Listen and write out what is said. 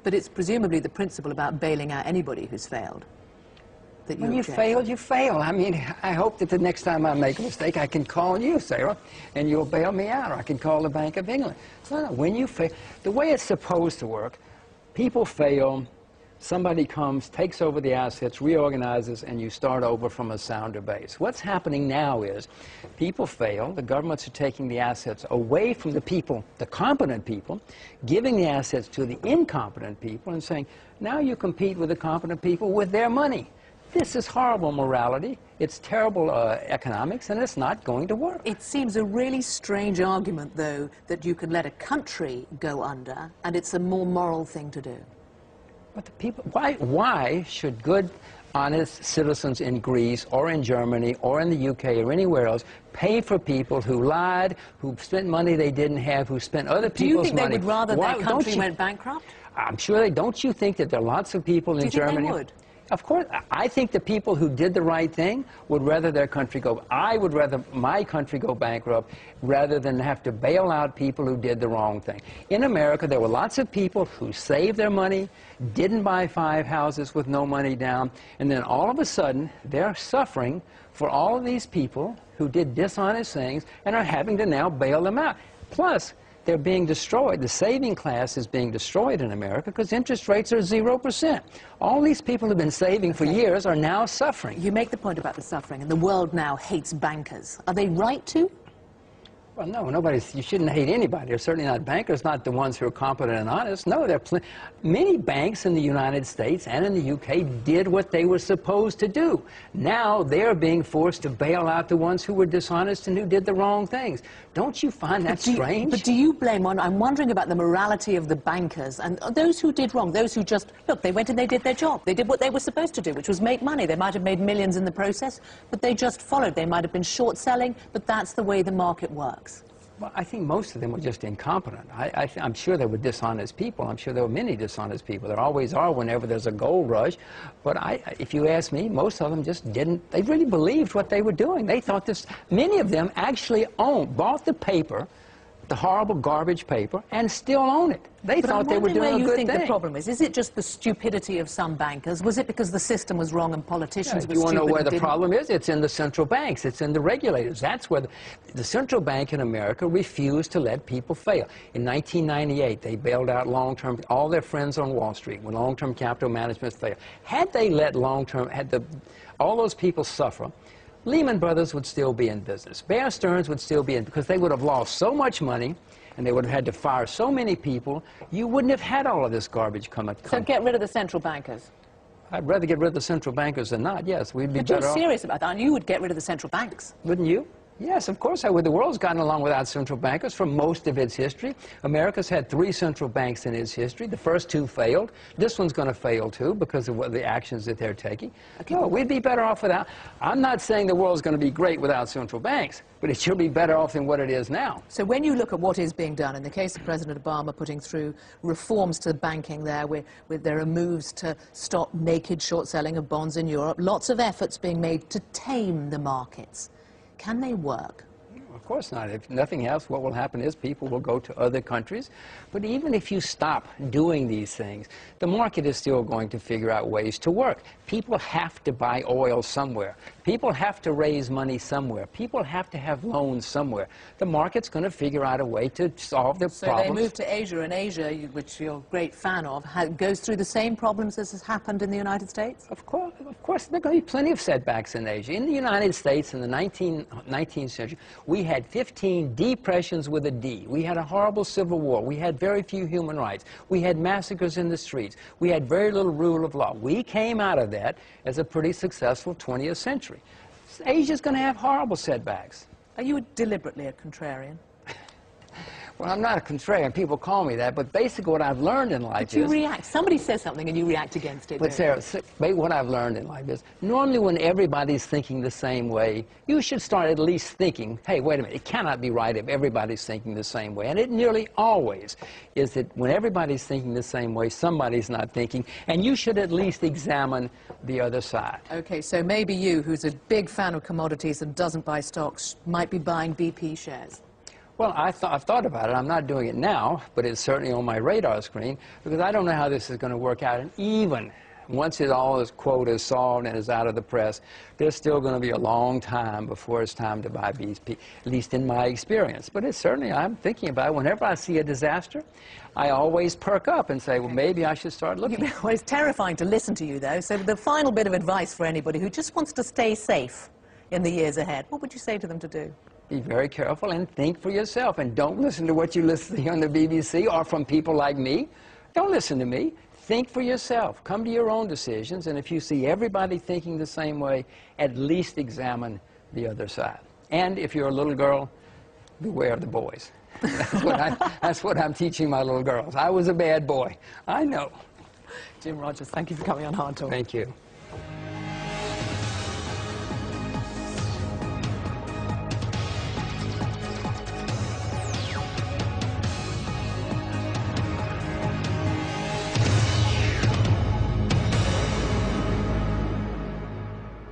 But it's presumably the principle about bailing out anybody who's failed that you When you fail, you fail. I mean, I hope that the next time I make a mistake, I can call you, Sarah, and you'll bail me out, or I can call the Bank of England. So, no, when you fail, the way it's supposed to work, people fail, somebody comes, takes over the assets, reorganizes, and you start over from a sounder base. What's happening now is people fail, the governments are taking the assets away from the people, the competent people, giving the assets to the incompetent people and saying, now you compete with the competent people with their money. This is horrible morality, it's terrible economics, and it's not going to work. It seems a really strange argument, though, that you can let a country go under, and it's a more moral thing to do. But the people, why should good, honest citizens in Greece or in Germany or in the UK or anywhere else pay for people who lied, who spent money they didn't have, who spent other people's money? Do you think they would rather their country went bankrupt? I'm sure they don't. You think that there are lots of people in Germany? Do you think they would? Of course. I think the people who did the right thing would rather their country go. I would rather my country go bankrupt rather than have to bail out people who did the wrong thing. In America, there were lots of people who saved their money, didn't buy 5 houses with no money down, and then all of a sudden, they're suffering for all of these people who did dishonest things and are having to now bail them out. Plus, they're being destroyed. The saving class is being destroyed in America because interest rates are 0%. All these people who have been saving for years are now suffering. You make the point about the suffering, and the world now hates bankers. Are they right to? Well, no, you shouldn't hate anybody. They're certainly not bankers, not the ones who are competent and honest. No, many banks in the United States and in the UK did what they were supposed to do. Now they're being forced to bail out the ones who were dishonest and who did the wrong things. Don't you find that strange? But do you blame on, I'm wondering about the morality of the bankers and those who did wrong, those who just, look, they went and they did their job. They did what they were supposed to do, which was make money. They might have made millions in the process, but they just followed. They might have been short selling, but that's the way the market works. Well, I think most of them were just incompetent. I'm sure there were dishonest people. I'm sure there were many dishonest people. There always are whenever there's a gold rush. But if you ask me, most of them just didn't. They really believed what they were doing. They thought this. Many of them actually bought the paper, the horrible garbage paper, and still own it. They thought they were doing a good thing. Where you think the problem is? Is it just the stupidity of some bankers? Was it because the system was wrong and politicians were stupid? You want to know where the problem is? It's in the central banks. It's in the regulators. That's where the central bank in America refused to let people fail. In 1998, they bailed out long-term, all their friends on Wall Street when long-term capital management failed. Had they let all those people suffer, Lehman Brothers would still be in business. Bear Stearns would still be in, because they would have lost so much money and they would have had to fire so many people, you wouldn't have had all of this garbage come. So get rid of the central bankers? I'd rather get rid of the central bankers than not, yes. We'd be better off. But you're serious about that, and you would get rid of the central banks. Wouldn't you? Yes, of course I would. The world's gotten along without central bankers for most of its history. America's had 3 central banks in its history. The first 2 failed. This one's going to fail, too, because of the actions that they're taking. Okay. No, we'd be better off without. I'm not saying the world's going to be great without central banks, but it should be better off than what it is now. So when you look at what is being done, in the case of President Obama putting through reforms to banking there, there are moves to stop naked short selling of bonds in Europe, lots of efforts being made to tame the markets. Can they work? Of course not. If nothing else, what will happen is people will go to other countries. But even if you stop doing these things, the market is still going to figure out ways to work. People have to buy oil somewhere. People have to raise money somewhere. People have to have loans somewhere. The market's going to figure out a way to solve their problems. So they move to Asia, and Asia, which you're a great fan of, goes through the same problems as has happened in the United States? Of course. There are going to be plenty of setbacks in Asia. In the United States, in the 19th century, we had 15 depressions with a D. We had a horrible civil war. We had very few human rights. We had massacres in the streets. We had very little rule of law. We came out of that as a pretty successful 20th century. Asia's going to have horrible setbacks. Are you deliberately a contrarian? Well, I'm not a contrarian. People call me that. But basically what I've learned in life is... But you react. Somebody says something and you react against it. But Sarah, what I've learned in life is normally when everybody's thinking the same way, you should start at least thinking, hey, wait a minute, it cannot be right if everybody's thinking the same way. And it nearly always is that when everybody's thinking the same way, somebody's not thinking. And you should at least examine the other side. Okay, so maybe you, who's a big fan of commodities and doesn't buy stocks, might be buying BP shares. Well, I've thought about it. I'm not doing it now, but it's certainly on my radar screen because I don't know how this is going to work out. And even once it all is, quote, is solved and is out of the press, there's still going to be a long time before it's time to buy BSP, at least in my experience. But it's certainly, I'm thinking about it. Whenever I see a disaster, I always perk up and say, well, maybe I should start looking. Well, it's terrifying to listen to you, though. So the final bit of advice for anybody who just wants to stay safe in the years ahead, what would you say to them to do? Be very careful and think for yourself, and don't listen to what you listen to on the BBC or from people like me. Don't listen to me. Think for yourself. Come to your own decisions, and if you see everybody thinking the same way, at least examine the other side. And if you're a little girl, beware of the boys. That's what I'm teaching my little girls. I was a bad boy. I know. Jim Rogers, thank you for coming on Hard Talk. Thank you.